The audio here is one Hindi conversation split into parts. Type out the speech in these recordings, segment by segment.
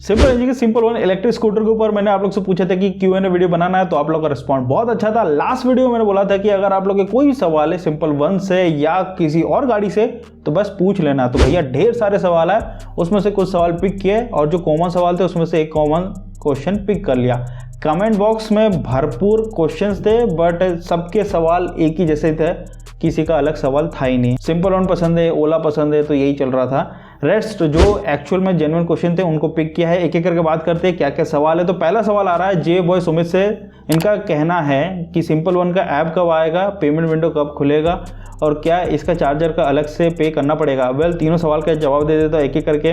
सिंपल एनर्जी के सिंपल वन इलेक्ट्रिक स्कूटर के ऊपर मैंने आप लोग से पूछा था कि Q&A वीडियो बनाना है, तो आप लोग का रिस्पॉन्स बहुत अच्छा था। लास्ट वीडियो में मैंने बोला था कि अगर आप लोग के कोई भी सवाल है सिंपल वन से या किसी और गाड़ी से तो बस पूछ लेना। तो भैया ढेर सारे सवाल है, उसमें से कुछ सवाल पिक किए और जो कॉमन सवाल थे उसमें से एक कॉमन क्वेश्चन पिक कर लिया। कमेंट बॉक्स में भरपूर क्वेश्चंस थे बट सबके सवाल एक ही जैसे थे, किसी का अलग सवाल था ही नहीं। सिंपल वन पसंद है, ओला पसंद है, तो यही चल रहा था। रेस्ट जो एक्चुअल में जेन्युइन क्वेश्चन थे उनको पिक किया है। एक एक करके बात करते हैं क्या क्या सवाल है। तो पहला सवाल आ रहा है जे बॉय सुमित से। इनका कहना है कि सिंपल वन का ऐप कब आएगा, पेमेंट विंडो कब खुलेगा और क्या इसका चार्जर का अलग से पे करना पड़ेगा। वेल तीनों सवाल का जवाब दे देता हूं एक एक करके।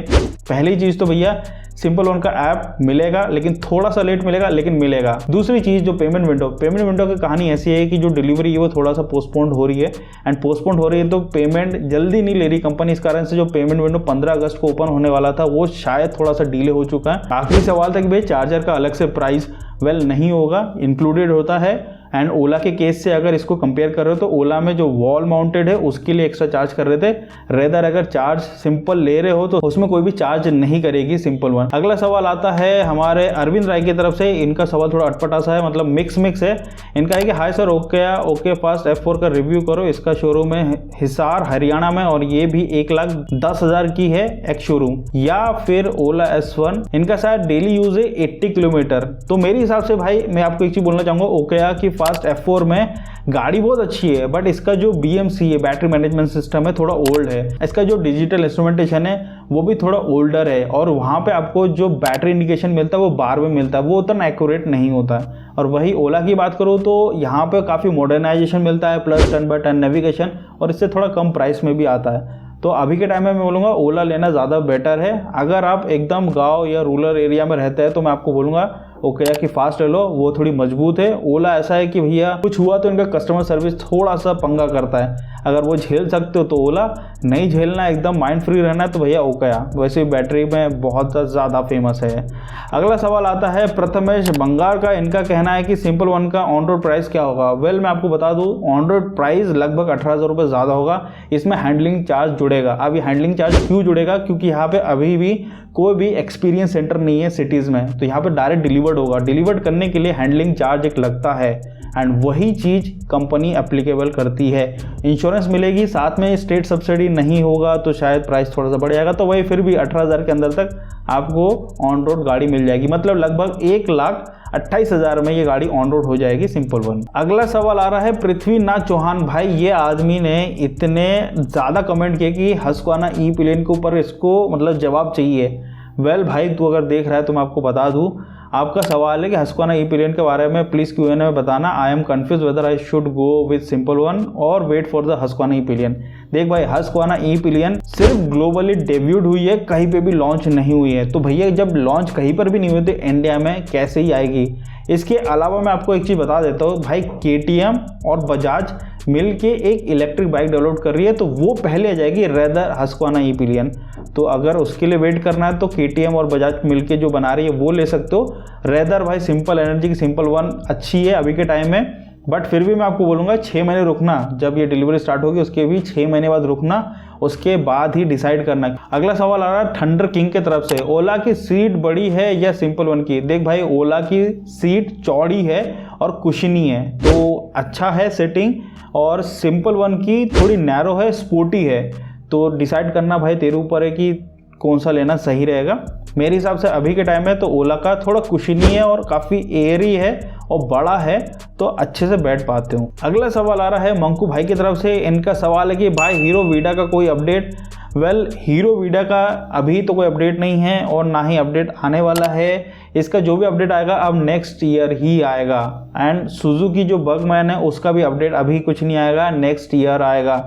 पहली चीज़ तो भैया सिंपल वन का ऐप मिलेगा, लेकिन थोड़ा सा लेट मिलेगा, लेकिन मिलेगा। दूसरी चीज़ जो पेमेंट विंडो की कहानी ऐसी है कि जो डिलीवरी है वो थोड़ा सा पोस्टपोन्ड हो रही है एंड पोस्टपोन्ड हो रही है तो पेमेंट जल्दी नहीं ले रही कंपनी। इस कारण से जो पेमेंट विंडो 15 अगस्त को ओपन होने वाला था वो शायद थोड़ा सा डिले हो चुका है। आखिरी सवाल था कि भाई चार्जर का अलग से प्राइस वेल नहीं होगा, इंक्लूडेड होता है। एंड ओला के केस से अगर इसको कंपेयर कर रहे हो तो ओला में जो वॉल माउंटेड है उसके लिए एक्स्ट्रा चार्ज कर रहे थे, रेदर अगर चार्ज सिंपल ले रहे हो तो उसमें कोई भी चार्ज नहीं करेगी सिंपल वन। अगला सवाल आता है हमारे अरविंद राय की तरफ से। इनका सवाल थोड़ा अटपटा सा है, मतलब मिक्स है। इनका है कि hi sir, okay fast F4 का रिव्यू करो। इसका शोरूम है हिसार हरियाणा में और ये भी 1,10,000 की है एक शोरूम। या फिर ओला S1, इनका शायद डेली यूज है 80 किलोमीटर। तो मेरे हिसाब से भाई मैं आपको एक चीज बोलना चाहूंगा, ओकेया की फास्ट F4 में गाड़ी बहुत अच्छी है बट इसका जो BMC है, बैटरी मैनेजमेंट सिस्टम है, थोड़ा ओल्ड है। इसका जो डिजिटल इंस्ट्रूमेंटेशन है वो भी थोड़ा ओल्डर है और वहाँ पे आपको जो बैटरी इंडिकेशन मिलता है वो बार में मिलता है, वो उतना एक्यूरेट नहीं होता है। और वही ओला की बात करूँ तो यहाँ पे काफ़ी मॉडर्नाइजेशन मिलता है, plus turn by turn navigation, और इससे थोड़ा कम प्राइस में भी आता है। तो अभी के टाइम में मैं बोलूँगा ओला लेना ज़्यादा बेटर है। अगर आप एकदम गांव या रूरल एरिया में रहते हैं तो मैं आपको बोलूँगा ओकेया की फास्ट ले लो, वो थोड़ी मजबूत है। ओला ऐसा है कि भैया कुछ हुआ तो इनका कस्टमर सर्विस थोड़ा सा पंगा करता है। अगर वो झेल सकते हो तो ओला, नहीं झेलना एकदम माइंड फ्री रहना है तो भैया ओकेया, वैसे बैटरी में बहुत ज़्यादा फेमस है। अगला सवाल आता है प्रथमेश बंगार का। इनका कहना है कि सिंपल वन का ऑन रोड प्राइस क्या होगा। वेल मैं आपको बता दूं, ऑन रोड प्राइस लगभग 18,000 रुपये ज़्यादा होगा। इसमें हैंडलिंग चार्ज जुड़ेगा। अब ये हैंडलिंग चार्ज क्यों जुड़ेगा, क्योंकि यहाँ पे अभी भी कोई भी एक्सपीरियंस सेंटर नहीं है सिटीज़ में, तो यहाँ पे डायरेक्ट डिलीवर्ड होगा। डिलीवर्ड करने के लिए हैंडलिंग चार्ज एक लगता है एंड वही चीज़ कंपनी एप्लीकेबल करती है। इंश्योरेंस मिलेगी, साथ में स्टेट सब्सिडी नहीं होगा तो शायद प्राइस थोड़ा सा बढ़ जाएगा। तो वही फिर भी 18,000 के अंदर तक आपको ऑन रोड गाड़ी मिल जाएगी, मतलब लगभग 1,28,000 में ये गाड़ी ऑन रोड हो जाएगी सिंपल वन। अगला सवाल आ रहा है पृथ्वीनाथ चौहान। भाई ये आदमी ने इतने ज़्यादा कमेंट किए कि हस्क्वाना ई प्लेन के ऊपर इसको मतलब जवाब चाहिए। वेल भाई तू अगर देख रहा है तो मैं आपको बता दूं, आपका सवाल है कि हस्क्वाना ई प्लेन के बारे में प्लीज़ Q&A में बताना। I am confuse whether I should go with simple one or wait for the Husqvarna E Pilen. देख भाई हस्क्वाना ई प्लेन सिर्फ ग्लोबली डेब्यूट हुई है, कहीं पे भी लॉन्च नहीं हुई है। तो भैया जब लॉन्च कहीं पर भी नहीं हुई तो इंडिया में कैसे ही आएगी। इसके अलावा मैं आपको एक चीज़ बता देता हूँ भाई, KTM और बजाज मिल के एक इलेक्ट्रिक बाइक डेवलप कर रही है, तो वो पहले आ जाएगी रेदर हस्क्वाना ई प्लेन। तो अगर उसके लिए वेट करना है तो KTM और बजाज मिल के जो बना रही है वो ले सकते हो। रेदर भाई सिंपल एनर्जी की सिंपल वन अच्छी है अभी के टाइम में, बट फिर भी मैं आपको बोलूँगा 6 महीने रुकना। जब ये डिलीवरी स्टार्ट होगी उसके भी 6 महीने बाद रुकना, उसके बाद ही डिसाइड करना। अगला सवाल आ रहा है थंडर किंग के तरफ से। ओला की सीट बड़ी है या सिंपल वन की। देख भाई ओला की सीट चौड़ी है और कुशनी है, तो अच्छा है सेटिंग, और सिंपल वन की थोड़ी नैरो है, स्पोर्टी है। तो डिसाइड करना भाई तेरे ऊपर है कि कौन सा लेना सही रहेगा। मेरे हिसाब से अभी के टाइम में तो ओला का थोड़ा कुशनी है और काफ़ी एयरी है और बड़ा है, तो अच्छे से बैठ पाते हो। अगला सवाल आ रहा है मंकू भाई की तरफ से। इनका सवाल है कि भाई हीरो वीडा का कोई अपडेट। वेल हीरो वीडा का अभी तो कोई अपडेट नहीं है और ना ही अपडेट आने वाला है। इसका जो भी अपडेट आएगा अब नेक्स्ट ईयर ही आएगा। एंड सुजुकी जो बगमैन है उसका भी अपडेट अभी कुछ नहीं आएगा, नेक्स्ट ईयर आएगा।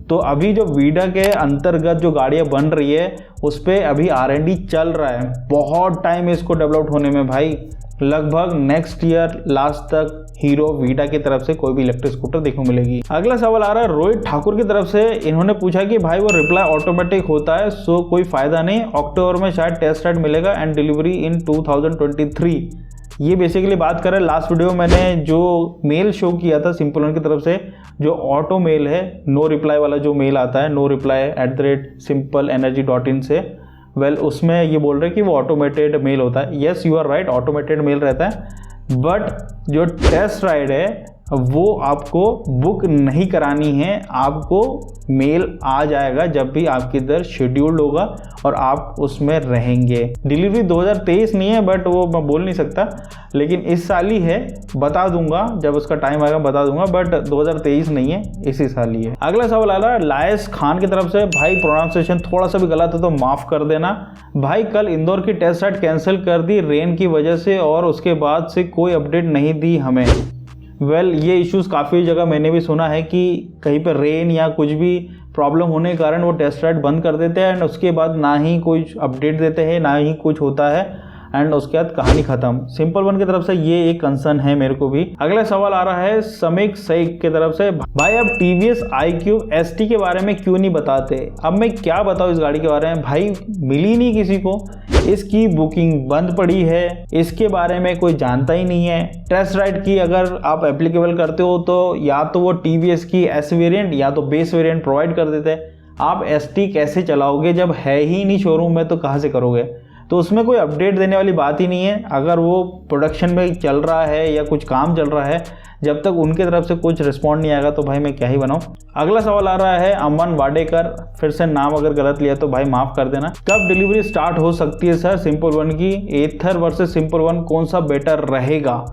तो अभी जो वीडा के अंतर्गत जो गाड़ियाँ बन रही है उस पर अभी R&D चल रहा है, बहुत टाइम इसको डेवलप होने में भाई। लगभग नेक्स्ट ईयर लास्ट तक हीरो वीडा की तरफ से कोई भी इलेक्ट्रिक स्कूटर देखने को मिलेगी। अगला सवाल आ रहा है रोहित ठाकुर की तरफ से। इन्होंने पूछा कि भाई वो रिप्लाई ऑटोमेटिक होता है सो कोई फ़ायदा नहीं, अक्टूबर में शायद टेस्ट राइड मिलेगा एंड डिलीवरी इन 2023। ये बेसिकली बात करें, लास्ट वीडियो मैंने जो मेल शो किया था सिंपल वन की तरफ से, जो ऑटो मेल है, नो रिप्लाई वाला जो मेल आता है, no reply@simpleenergy.in से, वेल उसमें ये बोल रहे हैं कि वो ऑटोमेटेड मेल होता है। Yes you are right, automated mail रहता है, बट जो टेस्ट राइड है वो आपको बुक नहीं करानी है, आपको मेल आ जाएगा जब भी आपकी इधर शेड्यूल्ड होगा और आप उसमें रहेंगे। डिलीवरी 2023 नहीं है, बट वो मैं बोल नहीं सकता, लेकिन इस साल ही है, बता दूंगा जब उसका टाइम आएगा बता दूंगा, बट 2023 नहीं है, इसी साल ही है। अगला सवाल आ रहा है लायस खान की तरफ से, भाई प्रोनाउंसिएशन थोड़ा सा भी गलत है तो माफ़ कर देना भाई। कल इंदौर की टेस्ट राइड कैंसिल कर दी रेन की वजह से और उसके बाद से कोई अपडेट नहीं दी हमें। ये इश्यूज़ काफ़ी जगह मैंने भी सुना है कि कहीं पर रेन या कुछ भी प्रॉब्लम होने के कारण वो टेस्ट राइड बंद कर देते हैं एंड उसके बाद ना ही कोई अपडेट देते हैं ना ही कुछ होता है एंड उसके बाद कहानी खत्म। सिंपल वन की तरफ से ये एक कंसर्न है मेरे को भी। अगला सवाल आ रहा है समीक सईक की तरफ से, भाई अब TVS iQube ST के बारे में क्यों नहीं बताते? अब मैं क्या बताऊँ इस गाड़ी के बारे में, भाई मिली नहीं किसी को, इसकी बुकिंग बंद पड़ी है, इसके बारे में कोई जानता ही नहीं है। टेस्ट राइड की अगर आप एप्लीकेबल करते हो तो या तो वो TVS की S वेरिएंट या तो बेस वेरिएंट प्रोवाइड कर देते हैं। आप ST कैसे चलाओगे जब है ही नहीं शोरूम में, तो कहाँ से करोगे? तो उसमें कोई अपडेट देने वाली बात ही नहीं है। अगर वो प्रोडक्शन में चल रहा है या कुछ काम चल रहा है, जब तक उनके तरफ से कुछ रिस्पॉन्ड नहीं आएगा तो भाई मैं क्या ही बनाऊँ। अगला सवाल आ रहा है अमन वाडेकर, फिर से नाम अगर गलत लिया तो भाई माफ़ कर देना। कब डिलीवरी स्टार्ट हो सकती है सर सिंपल वन की? एथर वर्सेस सिंपल वन कौन सा बेटर रहेगा?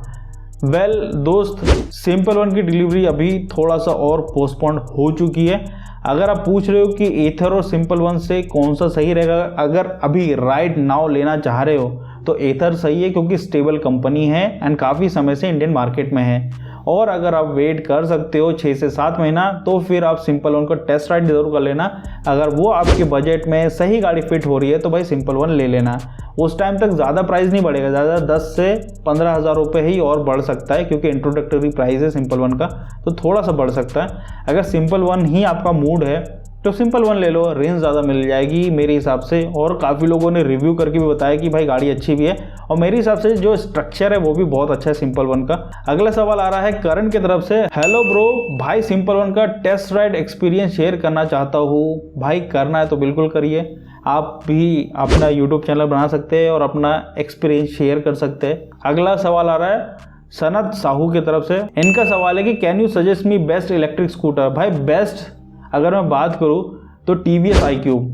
दोस्त, सिंपल वन की डिलीवरी अभी थोड़ा सा और पोस्टपोन्ड हो चुकी है। अगर आप पूछ रहे हो कि एथर और सिंपल वन से कौन सा सही रहेगा, अगर अभी राइट नाउ लेना चाह रहे हो तो एथर सही है, क्योंकि स्टेबल कंपनी है एंड काफ़ी समय से इंडियन मार्केट में है। और अगर आप वेट कर सकते हो 6 से 7 महीना तो फिर आप सिंपल वन को टेस्ट राइड जरूर कर लेना। अगर वो आपके बजट में सही गाड़ी फिट हो रही है तो भाई सिंपल वन ले लेना। उस टाइम तक ज़्यादा प्राइस नहीं बढ़ेगा, ज़्यादा 10 से 15 हज़ार रुपये ही और बढ़ सकता है, क्योंकि इंट्रोडक्टरी प्राइस है सिंपल वन का, तो थोड़ा सा बढ़ सकता है। अगर सिंपल वन ही आपका मूड है तो सिंपल वन ले लो, रेंज ज़्यादा मिल जाएगी मेरे हिसाब से। और काफ़ी लोगों ने रिव्यू करके भी बताया कि भाई गाड़ी अच्छी भी है और मेरे हिसाब से जो स्ट्रक्चर है वो भी बहुत अच्छा है सिंपल वन का। अगला सवाल आ रहा है करण की तरफ से, हेलो ब्रो, भाई सिंपल वन का टेस्ट राइड एक्सपीरियंस शेयर करना चाहता हूँ। भाई करना है तो बिल्कुल करिए, आप भी अपना यूट्यूब चैनल बना सकते हैं और अपना एक्सपीरियंस शेयर कर सकते हैं। अगला सवाल आ रहा है सनत साहू की तरफ से, इनका सवाल है कि can you suggest me best electric scooter? भाई बेस्ट अगर मैं बात करूं तो TVS iQube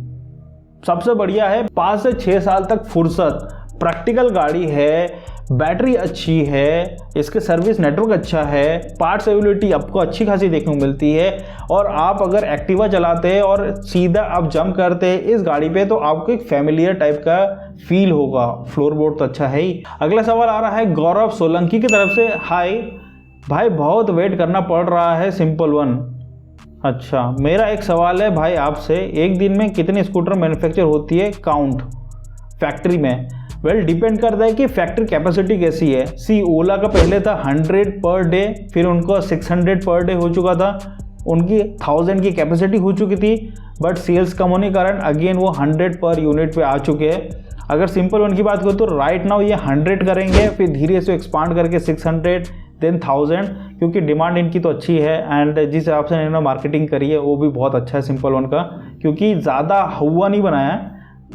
सबसे बढ़िया है। 5 से 6 साल तक फुर्सत, प्रैक्टिकल गाड़ी है, बैटरी अच्छी है, इसके सर्विस नेटवर्क अच्छा है, पार्ट्स अवेलेबिलिटी आपको अच्छी खासी देखने को मिलती है। और आप अगर एक्टिवा चलाते हैं और सीधा आप जंप करते हैं इस गाड़ी पे तो आपको एक फैमिलियर टाइप का फील होगा। फ्लोर बोर्ड तो अच्छा है ही। अगला सवाल आ रहा है गौरव सोलंकी की तरफ से, हाय भाई बहुत वेट करना पड़ रहा है सिंपल वन। अच्छा, मेरा एक सवाल है भाई आपसे, एक दिन में कितनी स्कूटर मैन्युफैक्चर होती है काउंट फैक्ट्री में? डिपेंड करता है कि फैक्ट्री कैपेसिटी कैसी है। ओला का पहले था 100 पर डे, फिर उनको 600 पर डे हो चुका था, उनकी 1000 की कैपेसिटी हो चुकी थी, बट सेल्स कम होने के कारण अगेन वो 100 पर यूनिट पे आ चुके हैं। अगर सिंपल वन की बात करूँ तो राइट नाउ ये 100 करेंगे, फिर धीरे से एक्सपांड करके 600 देन 1000, क्योंकि डिमांड इनकी तो अच्छी है एंड जिस हिसाब से इन्होंने मार्केटिंग करी है वो भी बहुत अच्छा है सिंपल वन का, क्योंकि ज़्यादा हुआ नहीं बनाया,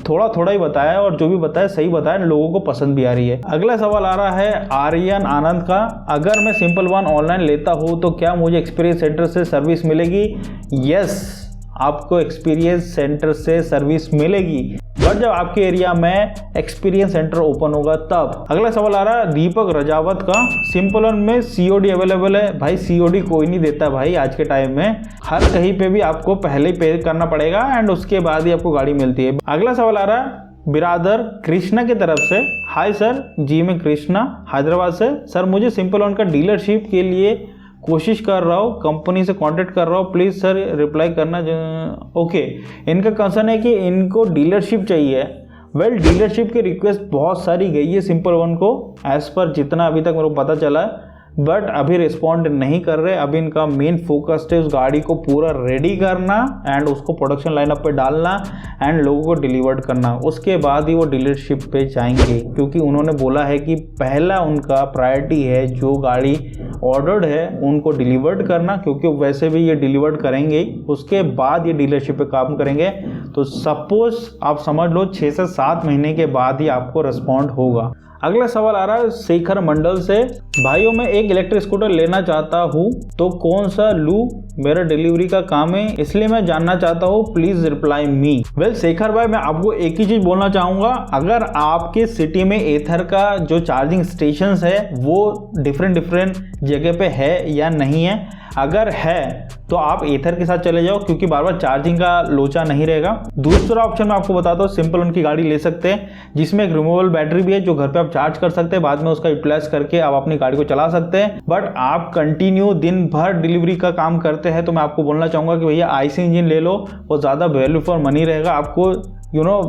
थोड़ा थोड़ा ही बताया और जो भी बताया सही बताया, लोगों को पसंद भी आ रही है। अगला सवाल आ रहा है आर्यन आनंद का, अगर मैं सिंपल वन ऑनलाइन लेता हूँ तो क्या मुझे एक्सपीरियंस सेंटर से सर्विस मिलेगी? यस, आपको एक्सपीरियंस सेंटर से सर्विस मिलेगी, बट जब आपके एरिया में एक्सपीरियंस सेंटर ओपन होगा तब। अगला सवाल आ रहा है दीपक रजावत का, सिंपल वन में COD अवेलेबल है? भाई COD कोई नहीं देता भाई आज के टाइम में, हर कहीं पे भी आपको पहले ही पे करना पड़ेगा एंड उसके बाद ही आपको गाड़ी मिलती है। अगला सवाल आ रहा है बिरादर कृष्णा की तरफ से, हाय सर, जी मैं कृष्णा हैदराबाद से। सर मुझे सिंपल वन का डीलरशिप के लिए कोशिश कर रहा हूँ, कंपनी से कांटेक्ट कर रहा हूँ, प्लीज़ सर रिप्लाई करना। ओके, इनका कंसर्न है कि इनको डीलरशिप चाहिए। डीलरशिप की रिक्वेस्ट बहुत सारी गई है सिंपल वन को, एज पर जितना अभी तक मेरे को पता चला है, बट अभी रिस्पॉन्ड नहीं कर रहे। अभी इनका मेन फोकस है उस गाड़ी को पूरा रेडी करना एंड उसको प्रोडक्शन लाइनअप पे डालना एंड लोगों को डिलीवर्ड करना। उसके बाद ही वो डीलरशिप पे जाएंगे, क्योंकि उन्होंने बोला है कि पहला उनका प्रायोरिटी है जो गाड़ी ऑर्डर्ड है उनको डिलीवर्ड करना, क्योंकि वैसे भी ये डिलीवर्ड करेंगे, उसके बाद ये डीलरशिप पे काम करेंगे। तो सपोज आप समझ लो 6 से 7 महीने के बाद ही आपको रिस्पॉन्ड होगा। अगला सवाल आ रहा है शेखर मंडल से, भाइयों मैं एक इलेक्ट्रिक स्कूटर लेना चाहता हूँ तो कौन सा लूँ, मेरा डिलीवरी का काम है इसलिए मैं जानना चाहता हूँ, please reply me. Well Shekhar भाई, मैं आपको एक ही चीज बोलना चाहूंगा, अगर आपके सिटी में एथर का जो चार्जिंग स्टेशंस है वो डिफरेंट जगह पे है या नहीं है, अगर है तो आप एथर के साथ चले जाओ, क्योंकि बार बार चार्जिंग का लोचा नहीं रहेगा। दूसरा ऑप्शन मैं आपको बताता हूँ, सिंपल उनकी गाड़ी ले सकते हैं जिसमें एक रिमूवेबल बैटरी भी है जो घर पे आप चार्ज कर सकते हैं, बाद में उसका यूटिलाइज करके आप अपनी गाड़ी को चला सकते हैं। बट आप कंटिन्यू दिन भर डिलीवरी का काम करते हैं तो मैं आपको बोलना चाहूंगा कि भैया आईसी इंजन ले लो, वो ज़्यादा वैल्यू फॉर मनी रहेगा। आपको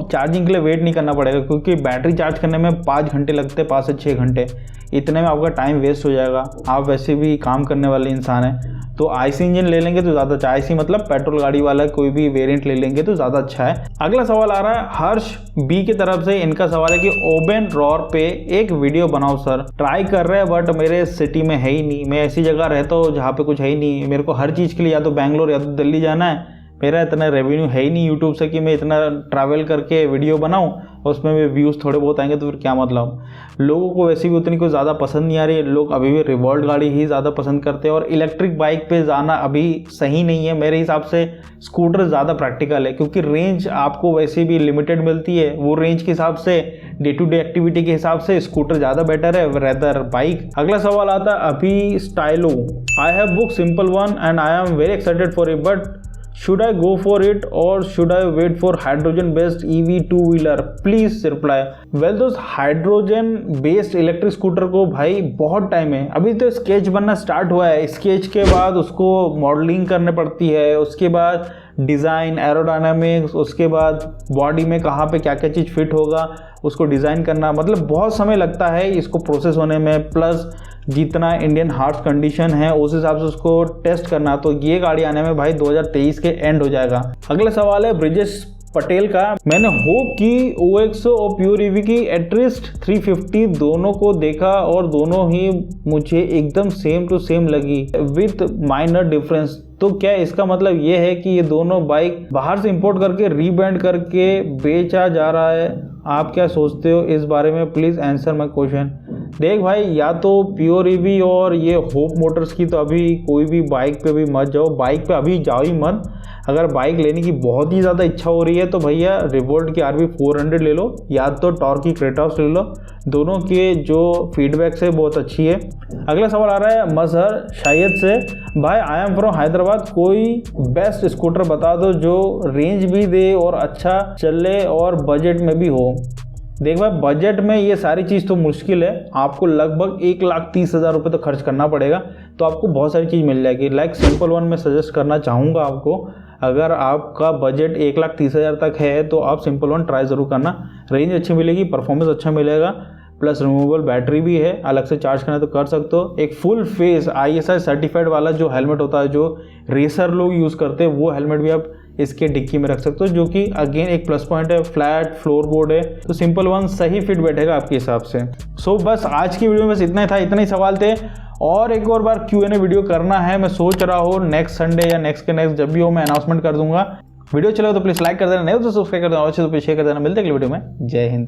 चार्जिंग के लिए वेट नहीं करना पड़ेगा, क्योंकि बैटरी चार्ज करने में 5 घंटे लगते हैं, 5 से 6 घंटे, इतने में आपका टाइम वेस्ट हो जाएगा। आप वैसे भी काम करने वाले इंसान हैं, तो आईसी इंजन ले लेंगे तो ज़्यादा अच्छा, आईसी मतलब पेट्रोल गाड़ी वाला कोई भी वेरिएंट ले लेंगे तो ज़्यादा अच्छा है। अगला सवाल आ रहा है हर्ष बी की तरफ से। इनका सवाल है कि ओबेन रॉर पे एक वीडियो बनाओ सर, ट्राई कर रहे हैं बट मेरे सिटी में है ही नहीं, मैं ऐसी जगह रहता हूँ जहाँ पे कुछ है ही नहीं, मेरे को हर चीज़ के लिए या तो बैंगलोर या तो दिल्ली जाना है, मेरा इतना रेवेन्यू है ही नहीं यूट्यूब से कि मैं इतना ट्रैवल करके वीडियो बनाऊं और उसमें भी व्यूज़ थोड़े बहुत आएंगे तो फिर क्या मतलब। लोगों को वैसे भी उतनी कोई ज़्यादा पसंद नहीं आ रही है, लोग अभी भी रिवॉल्ट गाड़ी ही ज़्यादा पसंद करते हैं और इलेक्ट्रिक बाइक पे जाना अभी सही नहीं है। मेरे हिसाब से स्कूटर ज़्यादा प्रैक्टिकल है, क्योंकि रेंज आपको वैसे भी लिमिटेड मिलती है, वो रेंज के हिसाब से डे टू डे एक्टिविटी के हिसाब से स्कूटर ज़्यादा बेटर है रेदर बाइक। अगला सवाल आता है अभी Stylo, I have book simple one and I am very excited for it, but should I go for it or should I wait for hydrogen based EV two wheeler, please reply। well दोस्त, हाइड्रोजन बेस्ड इलेक्ट्रिक स्कूटर को भाई बहुत टाइम है, अभी तो स्केच बनना स्टार्ट हुआ है, स्केच के बाद उसको मॉडलिंग करने पड़ती है, उसके बाद डिज़ाइन, एरोडायनामिक्स, उसके बाद बॉडी में कहाँ पे क्या क्या चीज़ फिट होगा उसको डिज़ाइन करना, मतलब बहुत समय लगता है इसको प्रोसेस होने में, प्लस जितना इंडियन हार्ट कंडीशन है उस हिसाब से उसको टेस्ट करना, तो ये गाड़ी आने में भाई 2023 के एंड हो जाएगा। अगला सवाल है ब्रिजेश पटेल का, मैंने होप की OX और प्योर ईवी की एटलिस्ट 350 दोनों को देखा और दोनों ही मुझे एकदम सेम टू सेम लगी विथ माइनर डिफरेंस, तो क्या इसका मतलब ये है कि ये दोनों बाइक बाहर से इंपोर्ट करके रीब्रांड करके बेचा जा रहा है? आप क्या सोचते हो इस बारे में, प्लीज़ आंसर माय क्वेश्चन। देख भाई, या तो प्योर ईवी और ये होप मोटर्स की तो अभी कोई भी बाइक पे भी मत जाओ, बाइक पे अभी जाओ ही मत। अगर बाइक लेने की बहुत ही ज़्यादा इच्छा हो रही है तो भैया रिवोल्ट की RB 400 ले लो या तो टॉर्क की क्रेटॉस ले लो, दोनों के जो फीडबैक है बहुत अच्छी है। अगला सवाल आ रहा है मजहर शायद से, भाई आई एम फ्रॉम हैदराबाद, कोई बेस्ट स्कूटर बता दो जो रेंज भी दे और अच्छा चले और बजट में भी हो। देख भाई, बजट में ये सारी चीज़ तो मुश्किल है, आपको लगभग 1,30,000 रुपये तो खर्च करना पड़ेगा, तो आपको बहुत सारी चीज़ मिल जाएगी। लाइक सिंपल वन मैं सजेस्ट करना चाहूँगा आपको, अगर आपका बजट 1,30,000 तक है तो आप सिंपल वन ट्राई ज़रूर करना, रेंज अच्छी मिलेगी, परफॉर्मेंस अच्छा मिलेगा, प्लस रिमूवेबल बैटरी भी है, अलग से चार्ज करना तो कर सकते हो। एक फुल फेस ISI सर्टिफाइड वाला जो हेलमेट होता है जो रेसर लोग यूज़ करते हैं, वो हेलमेट भी आप इसके डिक्की में रख सकते हो, जो कि अगेन एक प्लस पॉइंट है। फ्लैट फ्लोर बोर्ड है तो सिंपल वन सही फिट बैठेगा आपके हिसाब से। सो बस आज की वीडियो में बस इतना ही था, इतने ही सवाल थे, और एक और बार Q&A वीडियो करना है, मैं सोच रहा हूँ नेक्स्ट संडे या नेक्स्ट के नेक्स्ट जब भी हो मैं अनाउंसमेंट कर दूंगा। वीडियो चले तो प्लीज लाइक कर देना, नहीं तो सब्सक्राइब कर देना, और अच्छे तो शेयर कर देना। मिलते हैं अगली वीडियो में, जय हिंद।